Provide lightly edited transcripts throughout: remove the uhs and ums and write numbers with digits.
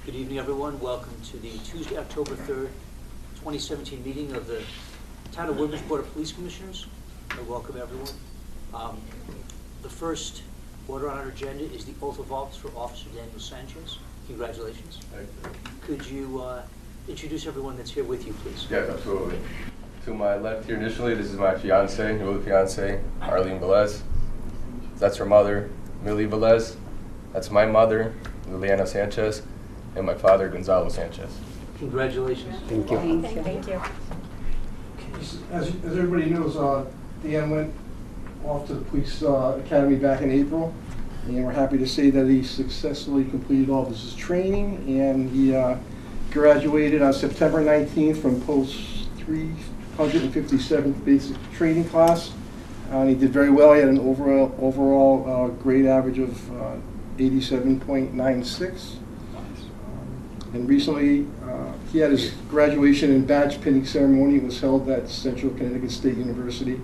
Good evening, everyone. Welcome to the Tuesday, October 3rd, 2017 meeting of the Town of Woodbridge Board of Police Commissioners. Welcome, everyone. The first order on our agenda is the oath of office for Officer Daniel Sanchez. Congratulations. Thank you. Could you introduce everyone that's here with you, please? Yes, absolutely. To my left here initially, this is my fiance, newly fiance, Arlene Velez. That's her mother, Millie Velez. That's my mother, Liliana Sanchez, and my father, Gonzalo Sanchez. Congratulations. Thank you. Thank you. As everybody knows, Dan went off to the police academy back in April, and we're happy to say that he successfully completed all of his training, and he graduated on September 19th from post 357th basic training class. And he did very well. He had an overall grade average of 87.96. And recently, he had his graduation and badge pinning ceremony. It was held at Central Connecticut State University.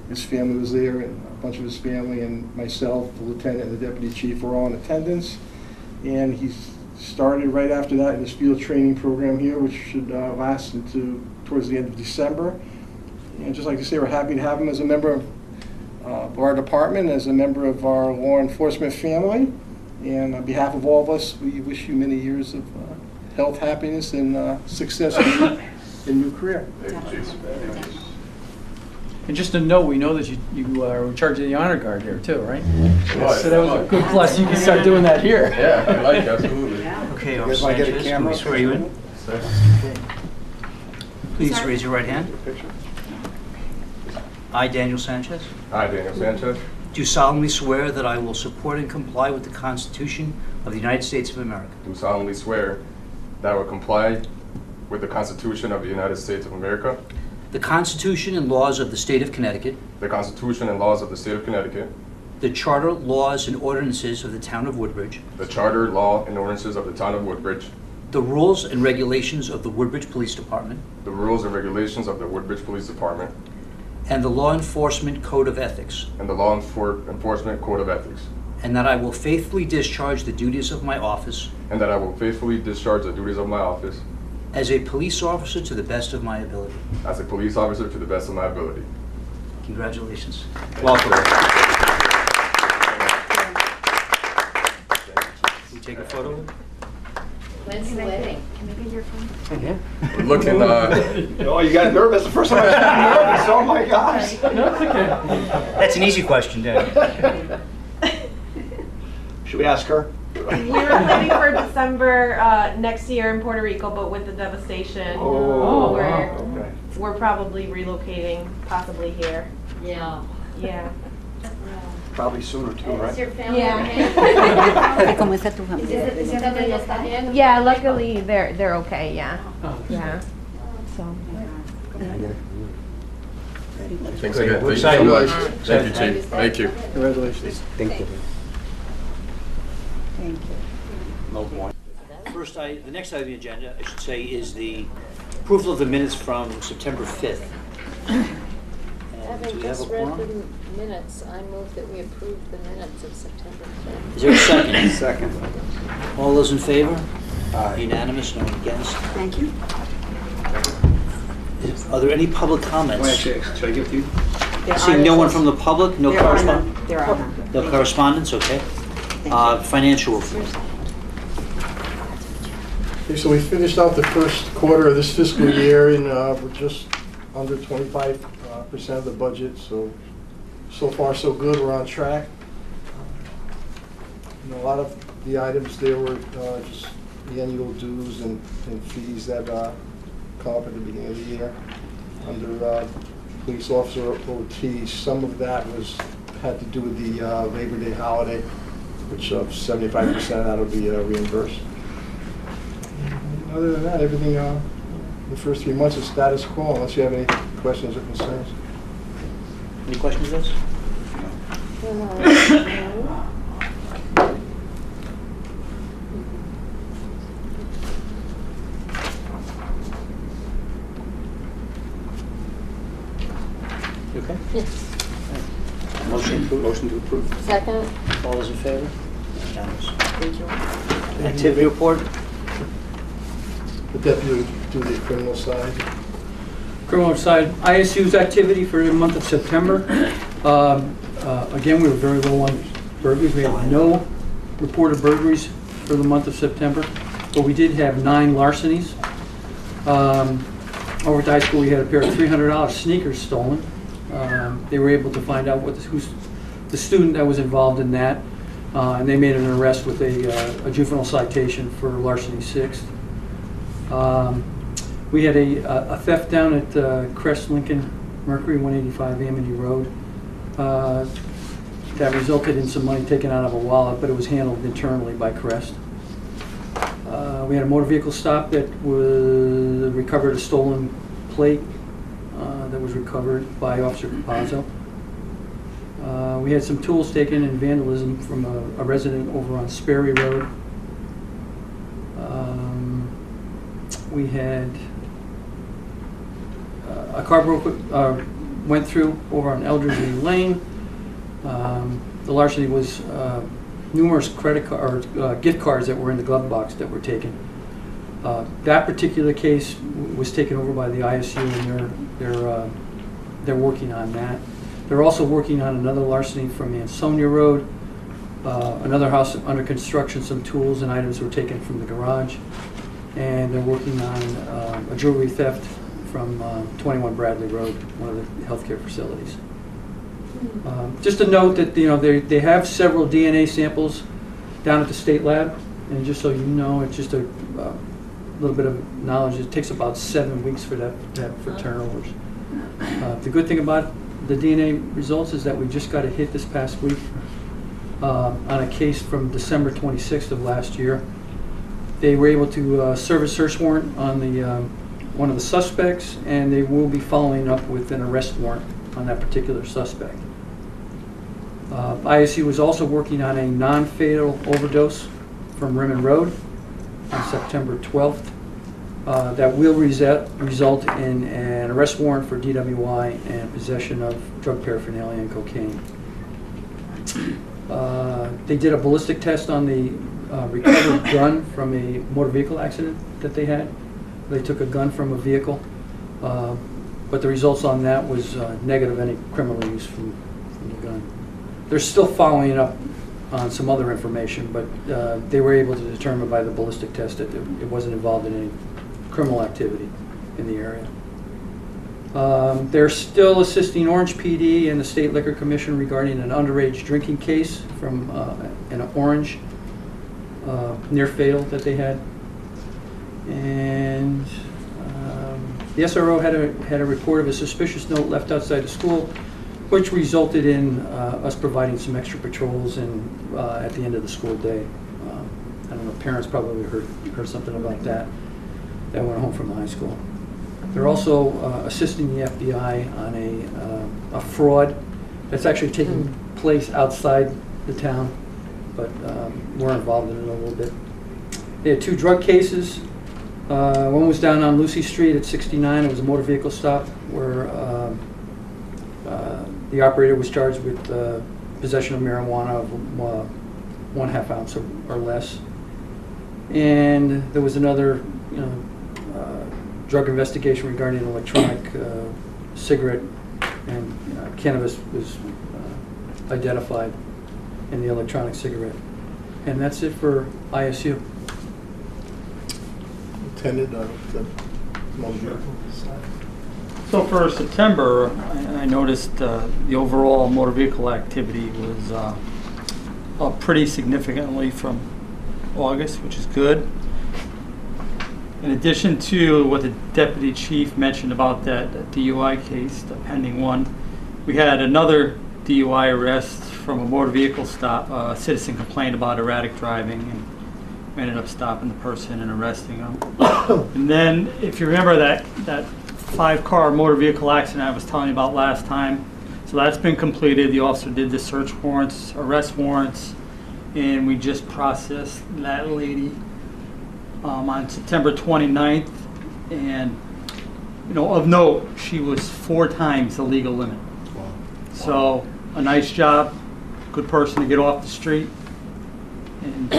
His family was there, and a bunch of his family, and myself, the lieutenant, and the deputy chief were all in attendance. And he started right after that in his field training program here, which should last towards the end of December. And just like to say, we're happy to have him as a member of our department, as a member of our law enforcement family. And on behalf of all of us, we wish you many years of health, happiness, and success in your career. Thank you, Chief. And just to know, we know that you are in charge of the honor guard here too, right? Right. So that was a good plus. You can start doing that here. Yeah, I like it, absolutely. Okay, You Officer guys want to get a Sanchez, can camera? we swear you in? Sir. Okay. Please raise your right hand. I, Daniel Sanchez, Hi, Daniel Sanchez. do solemnly swear that I will support and comply with the Constitution of the United States of America, Do solemnly swear that I will comply with the Constitution of the United States of America, the Constitution and laws of the State of Connecticut, the Constitution and laws of the State of Connecticut, the Charter, laws, and ordinances of the Town of Woodbridge, the Charter, law, and ordinances of the Town of Woodbridge, the rules and regulations of the Woodbridge Police Department, the rules and regulations of the Woodbridge Police Department, and the Law Enforcement Code of Ethics, and the Law Enforcement Code of Ethics, and that I will faithfully discharge the duties of my office and that I will faithfully discharge the duties of my office as a police officer to the best of my ability. as a police officer to the best of my ability. Congratulations. Welcome. We take a photo? When's the wedding? Can we get your phone? We're looking, Oh, you got nervous the first time I got nervous. Oh my gosh. That's an easy question, Dan. Should we ask her? We were planning for December next year in Puerto Rico, but with the devastation, we're probably relocating, possibly here. Yeah. Yeah. Probably sooner too, Is right? your family Yeah. ¿Cómo está tu familia? ¿Ya está bien? Yeah, luckily they're okay. Yeah. Yeah. So. thanks again. We're Thank you so excited. much. Thank you, Chief. Thank you. Congratulations. Thank you. First, the next item on the agenda, I should say, is the approval of the minutes from September 5th. And do Having we have a just read quorum? the minutes, I move that we approve the minutes of September 5th. Is there a second? Second. All those in favor? Aye. Unanimous, no one against. Thank you. Are there any public comments? Should I give it to you? Seeing no one from the public, no correspondence? There are none. No correspondence, okay. Financial report. Okay, so we finished out the first quarter of this fiscal year, and we're just under 25% of the budget, so far so good, we're on track. A lot of the items there were just the annual dues and fees that come up at the beginning of the year. Under police officer OT, some of that had to do with the Labor Day holiday, which 75% of that will be reimbursed. Other than that, everything, the first 3 months is status quo, unless you have any questions or concerns. Any questions, guys? You okay? Yes. Motion to approve. Second? All those in favor? Unanimous. Thank you. Activity report? The deputy do the criminal side. Criminal side, ISU's activity for the month of September. Again, we were very low on burglaries. We had no reported burglaries for the month of September, but we did have 9 larcenies. Over at the high school, we had a pair of $300 sneakers stolen. They were able to find out who's the student that was involved in that, and they made an arrest with a juvenile citation for larceny 6th. We had a theft down at Crest Lincoln Mercury, 185 Amity Road. That resulted in some money taken out of a wallet, but it was handled internally by Crest. We had a motor vehicle stop that recovered a stolen plate that was recovered by Officer Capazzo. We had some tools taken in vandalism from a resident over on Sperry Road. We had a car went through over on Elderslie Lane. The larceny was numerous gift cards that were in the glove box that were taken. That particular case was taken over by the ISU, and they're working on that. They're also working on another larceny from Ansonia Road. Another house under construction. Some tools and items were taken from the garage, and they're working on a jewelry theft from 21 Bradley Road, one of the healthcare facilities. Just a note that they have several DNA samples down at the state lab, and just so you know, it's just a little bit of knowledge. It takes about 7 weeks for for turnovers. The good thing about the DNA results is that we just got a hit this past week on a case from December 26th of last year. They were able to serve a search warrant on one of the suspects, and they will be following up with an arrest warrant on that particular suspect. ISU was also working on a non-fatal overdose from Rimmon Road on September 12th. That will result in an arrest warrant for DWI and possession of drug paraphernalia and cocaine. They did a ballistic test on the recovered gun from a motor vehicle accident that they had. They took a gun from a vehicle, but the results on that was negative any criminal use from the gun. They're still following up on some other information, but they were able to determine by the ballistic test that it wasn't involved in any criminal activity in the area. They're still assisting Orange PD and the State Liquor Commission regarding an underage drinking case from an Orange near fatal that they had. And the SRO had a report of a suspicious note left outside the school, which resulted in us providing some extra patrols at the end of the school day. I don't know, parents probably heard something about that. That went home from the high school. They're also assisting the FBI on a fraud that's actually taking place outside the town, but we're involved in it a little bit. They had 2 drug cases. One was down on Lucy Street at 69. It was a motor vehicle stop where the operator was charged with possession of marijuana of 1/2 ounce or less. And there was another drug investigation regarding an electronic cigarette, and cannabis was identified in the electronic cigarette. And that's it for ISU. Attended the motor vehicle side. So for September, I noticed the overall motor vehicle activity was up pretty significantly from August, which is good. In addition to what the deputy chief mentioned about that DUI case, the pending one, we had another DUI arrest from a motor vehicle stop. A citizen complained about erratic driving, and we ended up stopping the person and arresting him. And then, if you remember that 5-car motor vehicle accident I was telling you about last time, so that's been completed. The officer did the search warrants, arrest warrants, and we just processed that lady on September 29th. And of note, she was 4 times the legal limit. So a nice job, good person to get off the street, and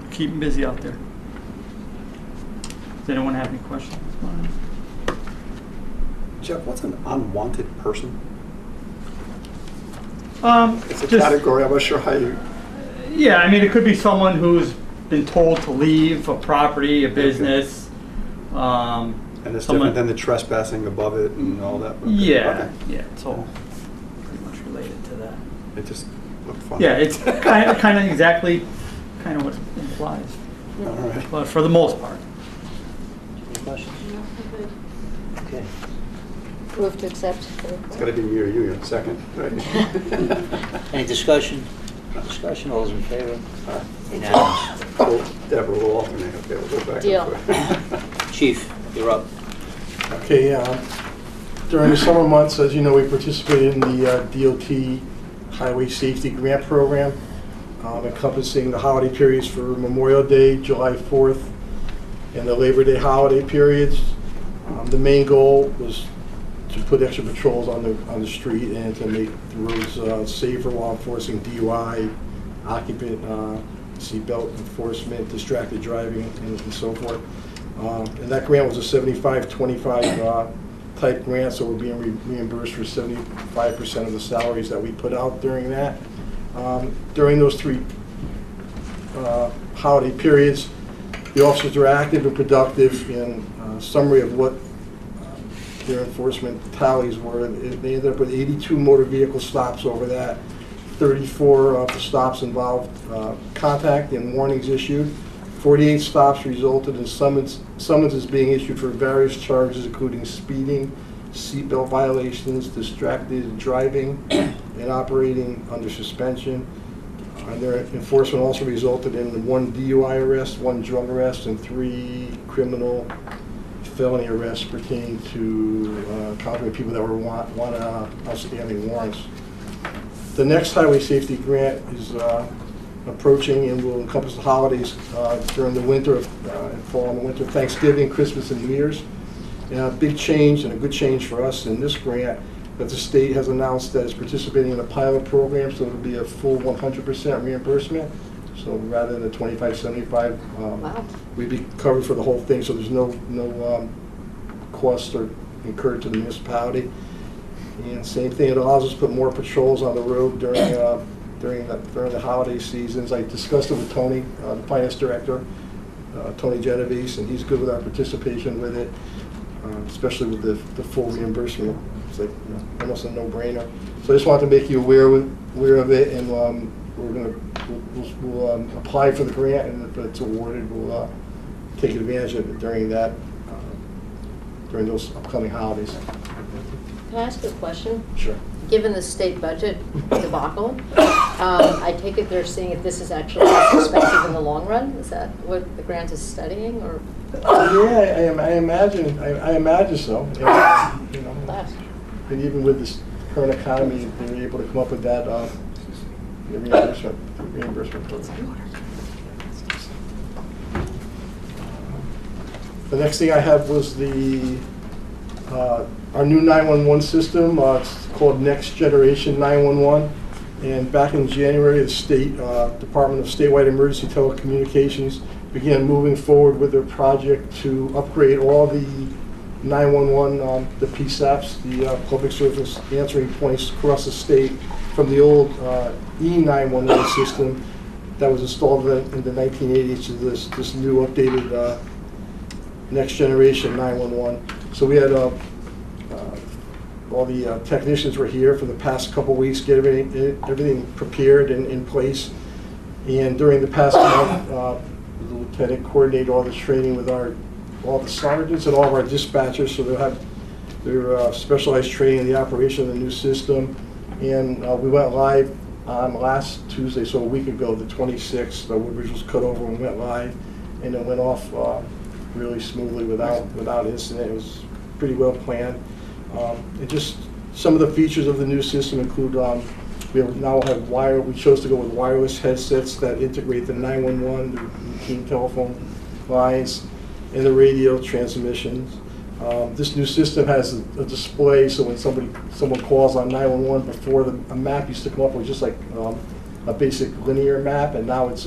keep them busy out there. Does anyone have any questions? Jeff, what's an unwanted person? It's a Just- category, I'm not sure how you, Yeah, I mean, it could be someone who's been told to leave a property, a business. and it's Someone- different than the trespassing above it and all that. Okay. Yeah, Okay. yeah, it's all pretty much related to that. It just looked fun. Yeah, it's kind of exactly kind of what it implies, All right. but for the most part. Any questions? Okay. Move to accept. It's got to be me or you, yeah, second, right? Any discussion? Discussion, all those in favor? Aye. Unanimous. Oh, Deborah will alternate, okay, we'll go back. Deal. Chief, you're up. Okay, during the summer months, as you know, we participated in the DOT Highway Safety Grant Program, encompassing the holiday periods for Memorial Day, July 4th, and the Labor Day holiday periods. The main goal was to put extra patrols on the street and to make the roads safer while enforcing DUI, occupant seatbelt enforcement, distracted driving, and so forth. And that grant was a 75-25 type grant, so we're being reimbursed for 75% of the salaries that we put out during that. During those three holiday periods, the officers were active and productive. In summary of what their enforcement tallies were, they ended up with 82 motor vehicle stops over that. 34 of the stops involved contact and warnings issued. 48 stops resulted in summonses being issued for various charges, including speeding, seatbelt violations, distracted driving, and operating under suspension. And their enforcement also resulted in 1 DUI arrest, 1 drug arrest, and 3 criminal felony arrests pertaining to contrary people that were wanted on outstanding warrants. The next highway safety grant is approaching and will encompass the holidays during the winter, and fall and winter, Thanksgiving, Christmas, and New Year's. And a big change and a good change for us in this grant that the state has announced that it's participating in a pilot program, so it'll be a full 100% reimbursement. So rather than the 25-75, Wow. we'd be covered for the whole thing, so there's no cost or incurred to the municipality. And same thing, it allows us to put more patrols on the road during the holiday seasons. I discussed it with Tony, the finance director, Tony Genovese, and he's good with our participation with it, especially with the full reimbursement. It's like, you know, almost a no-brainer. So I just wanted to make you aware of it, and we'll apply for the grant, and if it's awarded, we'll take advantage of it during those upcoming holidays. Can I ask a question? Sure. Given the state budget debacle, I take it they're seeing if this is actually cost effective in the long run? Is that what the grant is studying, or? Yeah, I imagine so. Yeah, you know, Last. and even with this current economy, they were able to come up with that reimbursement. The next thing I had was our new 911 system. It's called Next Generation 911. And back in January, the State Department of Statewide Emergency Telecommunications began moving forward with their project to upgrade all the 911, the PSAPs, the public service answering points across the state from the old E911 system that was installed in the 1980s to this new updated Next Generation 911. So we had all the technicians were here for the past couple weeks, get everything prepared and in place. And during the past month, the lieutenant coordinated all the training with all the sergeants and all of our dispatchers, so they'll have their specialized training in the operation of the new system. And we went live on last Tuesday, so a week ago, the 26th. Woodbridge was cut over and went live, and it went off really smoothly without incident. It was pretty well planned. And just some of the features of the new system include we chose to go with wireless headsets that integrate the 911, the routine telephone lines, and the radio transmissions. This new system has a display, so when someone calls on 911, before a map used to come up with just like a basic linear map, and now it's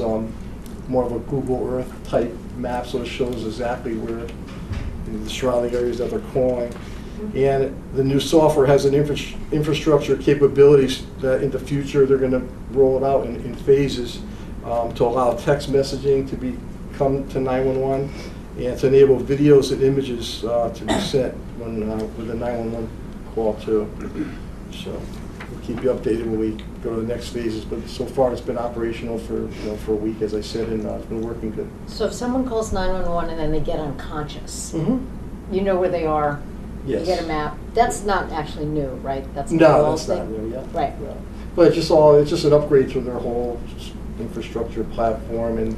more of a Google Earth type map, so it shows exactly where in the surrounding areas that they're calling. And the new software has an infrastructure capabilities that in the future they're going to roll it out in phases to allow text messaging to come to 911 and to enable videos and images to be sent when with a 911 call too. So we'll keep you updated when we go to the next phases. But so far it's been operational for a week, as I said, and it's been working good. So if someone calls 911 and then they get unconscious, Mm-hmm. you know where they are, Yes. you get a map. That's not actually new, right? That's No, old that's not thing? new, yeah. Right. Yeah. But it's just an upgrade to their whole infrastructure platform, and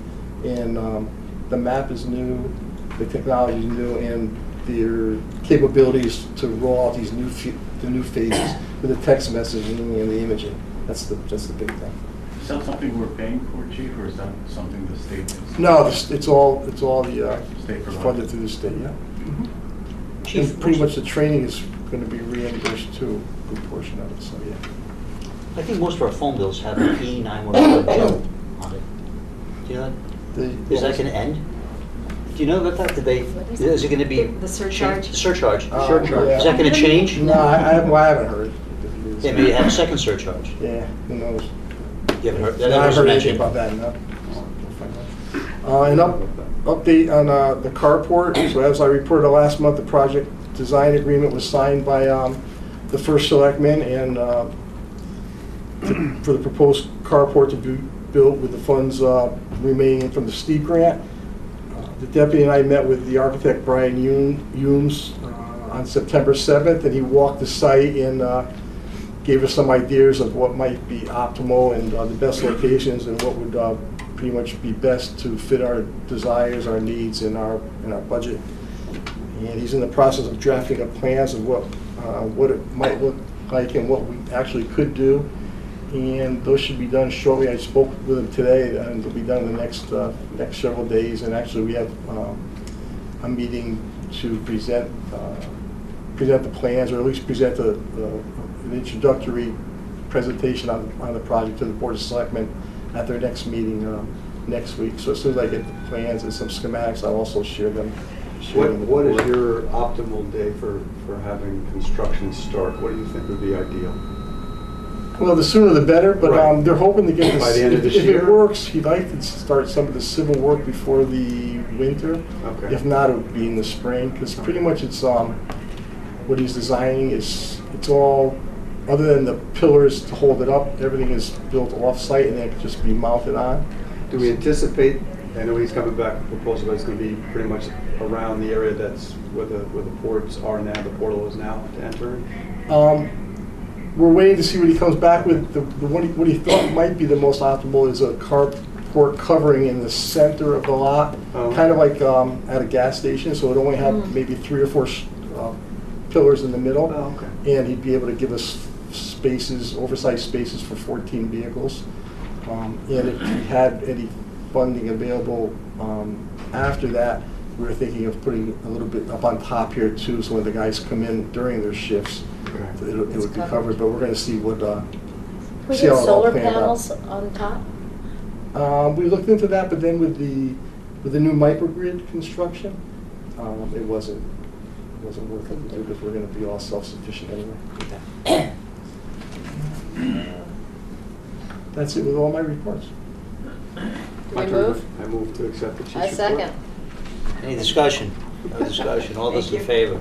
the map is new, the technology is new, and their capabilities to roll out these new phases with the text messaging and the imaging. That's the big thing. Is that something we're paying for, Chief, or is that something the state is? No, it's all the State provided. funded through the state, yeah. Chief, And pretty much the training is going to be reimbursed too, a good portion of it, so yeah. I think most of our phone bills have an E911 bill on it. Do you know that? Is that going to end? Do you know about that? What Is it going to be? The surcharge? The surcharge. Surcharge. Is that going to change? No, I haven't heard. Yeah, maybe have a second surcharge. Yeah, who knows? You haven't heard? No, I haven't wasn't heard anything mentioned. about that, no. An update on the carport. So as I reported last month, the project design agreement was signed by the first selectman and for the proposed carport to be built with the funds remaining from the STEEP grant. The deputy and I met with the architect Brian Humes on September 7th, and he walked the site and gave us some ideas of what might be optimal and the best locations and what would pretty much be best to fit our desires, our needs, and our budget. And he's in the process of drafting up plans of what it might look like and what we actually could do. And those should be done shortly. I spoke with him today, and they'll be done in the next several days. And actually, we have a meeting to present the plans, or at least present an introductory presentation on the project to the Board of Selectmen at their next meeting next week. So as soon as I get the plans and some schematics, I'll also share them. What is your optimal day for having construction start? What do you think would be ideal? Well, the sooner the better, but Right. they're hoping to get this. By the end of this if year? it works, he'd like to start some of the civil work before the winter. Okay. If not, it would be in the spring, because pretty much it's what he's designing is it's all, other than the pillars to hold it up, everything is built off-site and then it can just be mounted on. Do we anticipate, I know he's coming back with a proposal, but it's going to be pretty much around the area that's where the ports are now, the portal is now to enter? We're waiting to see what he comes back with. What he thought might be the most optimal is a carport covering in the center of the lot, Oh. kind of like at a gas station, so it only have maybe 3 or 4 pillars in the middle. Oh, okay. And he'd be able to give us spaces, oversized spaces for 14 vehicles. And if he had any funding available after that, we were thinking of putting a little bit up on top here too, so when the guys come in during their shifts, Okay. it would be covered, but we're going to see what, We see get how it all solar panned out. panels on top? We looked into that, but then with the new microgrid construction, it wasn't worth it to do because we're going to be all self-sufficient anyway. That's it with all my reports. We move? I move to accept the chief's I report. second. Any discussion? No discussion. All those in favor?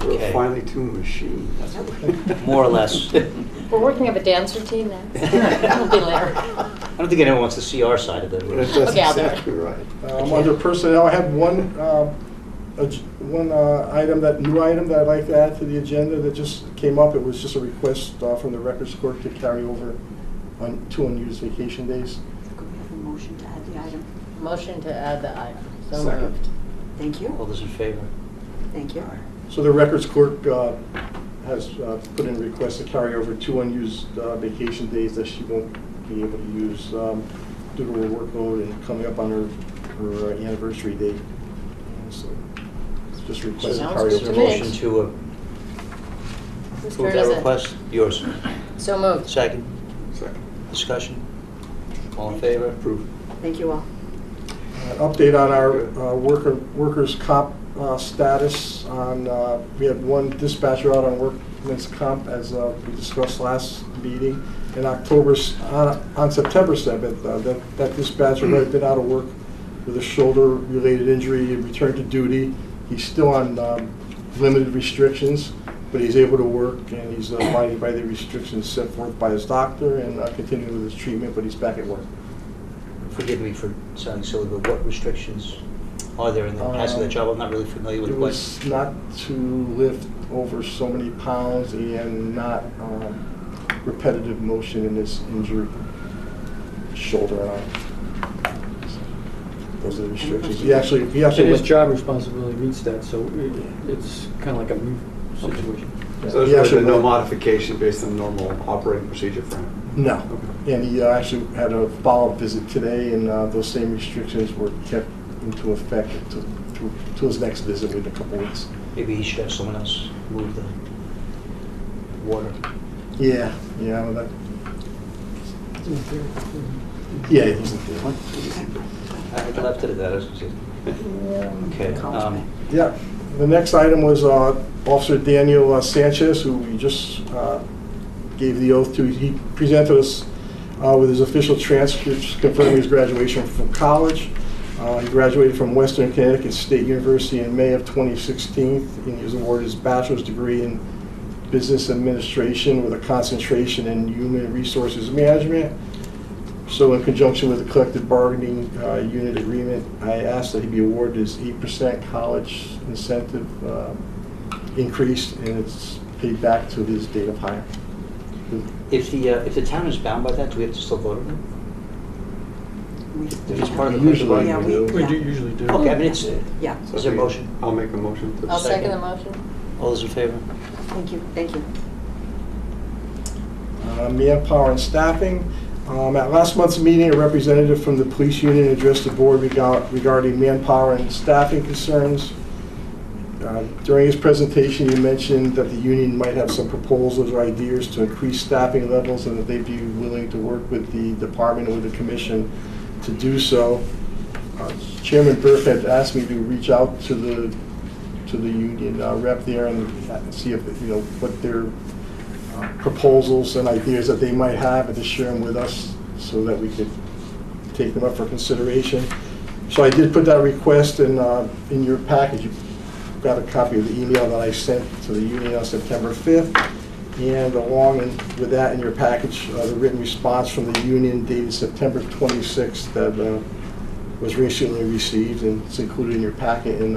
We're Okay. finally to a machine. That's what More or less. We're working up a dance routine now. It'll be later. I don't think anyone wants to see our side of the room. That's Okay, I'll do it. exactly right. Under personnel, I have one new item that I'd like to add to the agenda that just came up. It was just a request from the records clerk to carry over on 2 unused vacation days. Could we have a motion to add the item? Motion to add the item. So Second. moved. Thank All you. those in favor? Thank you. So the records clerk has put in a request to carry over 2 unused vacation days that she won't be able to use due to her workload and coming up on her anniversary date. And so it's just a request to Sounds carry good Is over. there a to me. motion to Whose approve turn is that it? request? Yours. So moved. Second? Second. Discussion? All in favor? Approved. Thank you all. An update on our workers' comp status. We had one dispatcher out on workman's comp, as we discussed last meeting. In October, on September 7th, that dispatcher had been out of work with a shoulder-related injury. He returned to duty. He's still on limited restrictions, but he's able to work, and he's abiding by the restrictions set forth by his doctor and continuing with his treatment, but he's back at work. Forgive me for sounding silly, but what restrictions are there in the passing of that job? I'm not really familiar with It what. was not to lift over so many pounds and not repetitive motion in his injured shoulder and arm. Those are the restrictions. He actually And his went- job responsibility meets that, so it's kind of like a new situation. So He there's actually really no went- modification based on normal operating procedure for him? No. And he actually had a follow-up visit today, and those same restrictions were kept into effect to his next visit in a couple weeks. Maybe he should have someone else move the water. Yeah, well, that. Yeah, he's in there. I left it at that. I was gonna say. Okay. Yeah. The next item was Officer Daniel Sanchez, who we just gave the oath to. He presented us with his official transcripts confirming his graduation from college. He graduated from Western Connecticut State University in May of 2016, and he was awarded his bachelor's degree in business administration with a concentration in human resources management. So in conjunction with the collective bargaining unit agreement, I asked that he be awarded his 8% college incentive increase, and it's paid back to his date of hire. If the town is bound by that, do we have to still vote on it? If it's part of the Usually collective Yeah, bargaining? we- We do usually do. Okay, I mean, it's, Yeah, So Is there a we- motion? I'll make a motion to. I'll second the motion. all those in favor? thank you, thank you. Manpower and staffing. At last month's meeting, a representative from the police union addressed the board regarding manpower and staffing concerns. During his presentation, he mentioned that the union might have some proposals or ideas to increase staffing levels, and that they'd be willing to work with the department and with the commission to do so. Chairman Burke had asked me to reach out to the union rep there and see if, what their proposals and ideas that they might have, and to share them with us so that we could take them up for consideration. So I did put that request in your package. You got a copy of the email that I sent to the union on September 5th. And along with that in your package, the written response from the union dated September 26th that was recently received, and it's included in your packet, and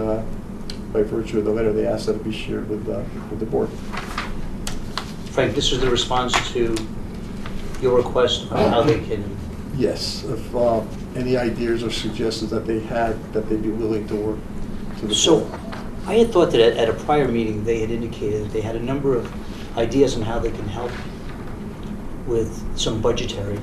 by virtue of the letter, they asked that it be shared with the board. Frank, this is the response to your request on how they can, Yes, if any ideas or suggestions that they had, that they'd be willing to work to the so board. I had thought that at a prior meeting, they had indicated that they had a number of ideas on how they can help with some budgetary.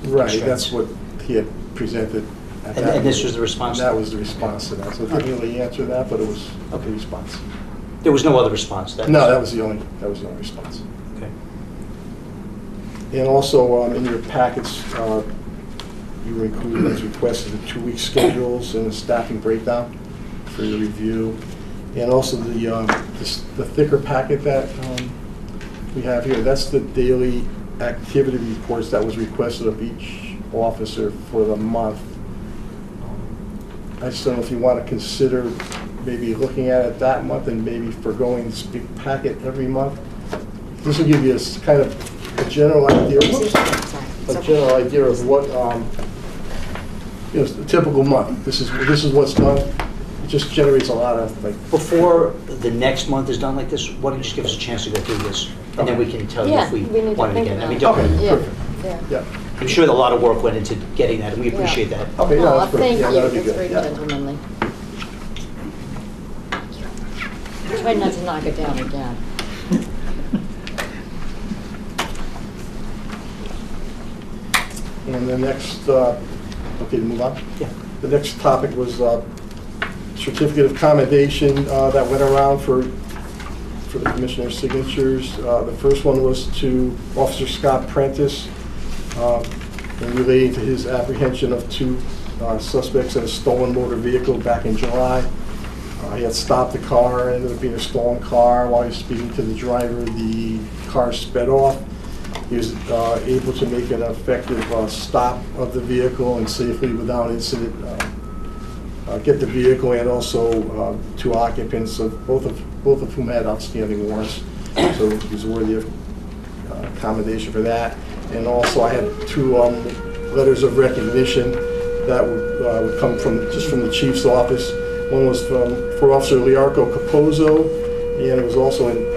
Right, constraints. that's what he had presented at that. And this meeting. was the response? That was the response to that, so it didn't really answer that, but it was a Okay. response. There was no other response? No, that was the only response. Okay. And also, in your packets, you were included as requested the 2-week schedules and the staffing breakdown for your review. And also the thicker packet that we have here, that's the daily activity reports that was requested of each officer for the month. I just don't know if you want to consider maybe looking at it that month and maybe forgoing this big packet every month. This will give you a kind of a general idea. A general idea of what, a typical month. This is what's done. It just generates a lot of, like. Before the next month is done like this, why don't you just give us a chance to go through this? And then we can tell you Yeah, if we we need to want it think again. I mean, about don't, Okay, Yeah, perfect. yeah. Yeah. I'm sure that a lot of work went into getting that, and we appreciate that. Okay, yeah, Aw, that's perfect. thank Yeah, you, that'd be that's good. very Yeah. gentlemanly. Try not to knock it down again. And the next, okay, to move on? Yeah. The next topic was certificate of commendation that went around for the commissioner's signatures. The first one was to Officer Scott Prentice in relating to his apprehension of 2 suspects in a stolen motor vehicle back in July. He had stopped the car, ended up being a stolen car. While he was speaking to the driver, the car sped off. He was able to make an effective stop of the vehicle and safely, without incident, get the vehicle, and also 2 occupants, both of whom had outstanding warrants. So he was worthy of commendation for that. And also, I had 2 letters of recognition that would come from the chief's office. One was for Officer Liarco Capozzo, and it was also in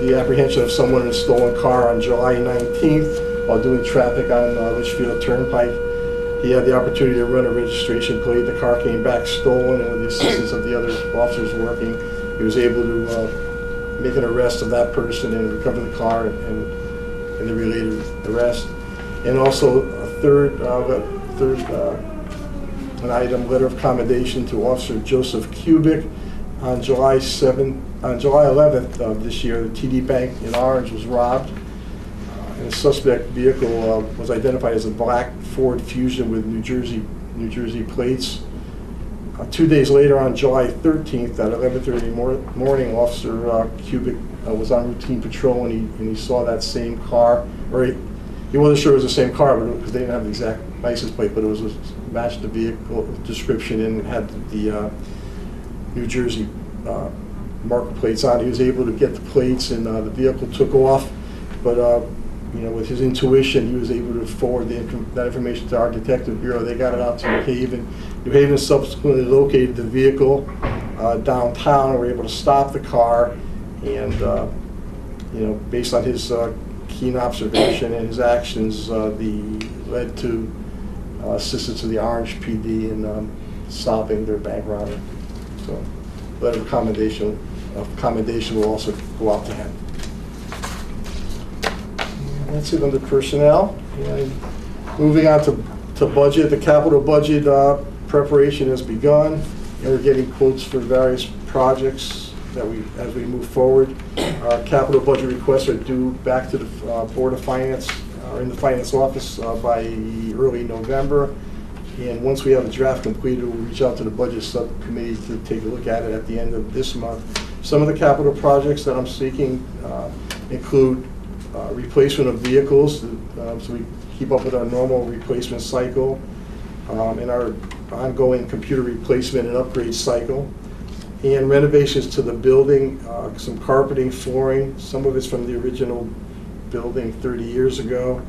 the apprehension of someone in a stolen car on July 19th while doing traffic on Litchfield Turnpike. He had the opportunity to run a registration plate. The car came back stolen, and with the assistance of the other officers working, he was able to make an arrest of that person and recover the car and the related arrest. And also a third an item, letter of commendation to Officer Joseph Kubik. On July 11th of this year, the TD Bank in Orange was robbed. And the suspect vehicle was identified as a black Ford Fusion with New Jersey plates. 2 days later, on July 13th at 11:30 morning, Officer Kubik was on routine patrol, and he saw that same car, or he wasn't sure it was the same car, but because they didn't have the exact license plate, but it was matched the vehicle description and had the New Jersey marker plates on. He was able to get the plates, and the vehicle took off. But with his intuition, he was able to forward that information to our detective bureau. They got it out to New Haven. New Haven subsequently located the vehicle downtown, and were able to stop the car. And based on his keen observation and his actions, led to assistance of the Orange PD in stopping their bank robber. So, letter of commendation will also go out to him. And that's it under personnel. And moving on to budget, the capital budget preparation has begun, and we're getting quotes for various projects as we move forward. Our capital budget requests are due back to the Board of Finance, in the Finance Office by early November. And once we have a draft completed, we'll reach out to the Budget Subcommittee to take a look at it at the end of this month. Some of the capital projects that I'm seeking include replacement of vehicles, so we keep up with our normal replacement cycle, and our ongoing computer replacement and upgrade cycle, and renovations to the building, some carpeting, flooring. Some of it's from the original building 30 years ago.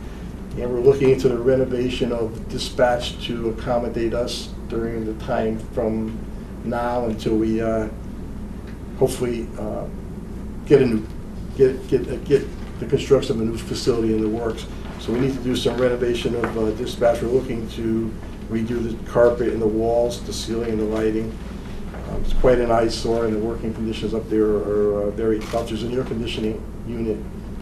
And we're looking into the renovation of dispatch to accommodate us during the time from now until we hopefully get the construction of a new facility in the works. So we need to do some renovation of dispatch. We're looking to redo the carpet and the walls, the ceiling and the lighting. It's quite an eyesore, and the working conditions up there are very tough. There's an air conditioning unit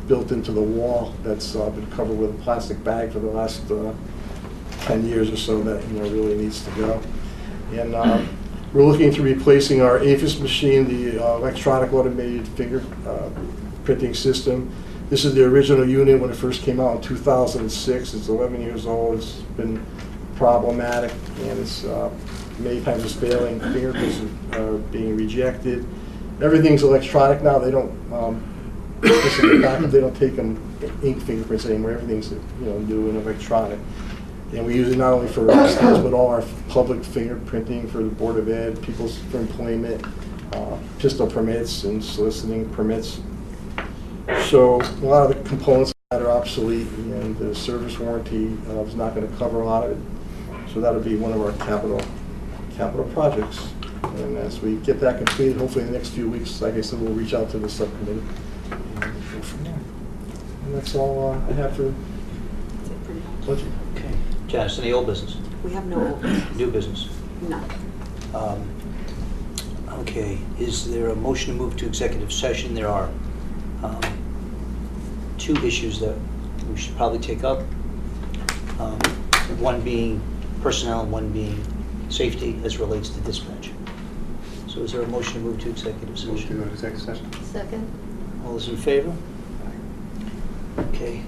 built into the wall that's been covered with a plastic bag for the last 10 years or so that really needs to go. And we're looking into replacing our APHIS machine, the electronic automated finger printing system. This is the original unit when it first came out in 2006. It's 11 years old. It's been problematic, and it's many times it's failing. Fingerprints are being rejected. Everything's electronic now. They don't they don't take them ink fingerprints anymore. Everything's new and electronic. And we use it not only for ourselves, but all our public fingerprinting for the Board of Ed, people's for employment, pistol permits, and soliciting permits. So a lot of the components of that are obsolete, and the service warranty is not going to cover a lot of it. So that'll be one of our capital projects. And as we get that completed, hopefully in the next few weeks, like I said, we'll reach out to the subcommittee and go from there. And that's all I have for That's it for now. budget. Okay. Janice, any old business? We have no old business. New business? None. Okay, is there a motion to move to executive session? There are 2 issues that we should probably take up. One being personnel and one being safety as relates to dispatch. So is there a motion to move to executive Move to session? go to executive session. Second? All those in favor? Okay.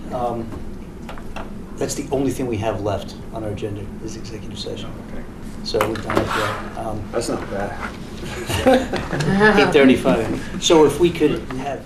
That's the only thing we have left on our agenda, is executive session. Okay. So we're done with that. That's not bad. 8:35. So if we could have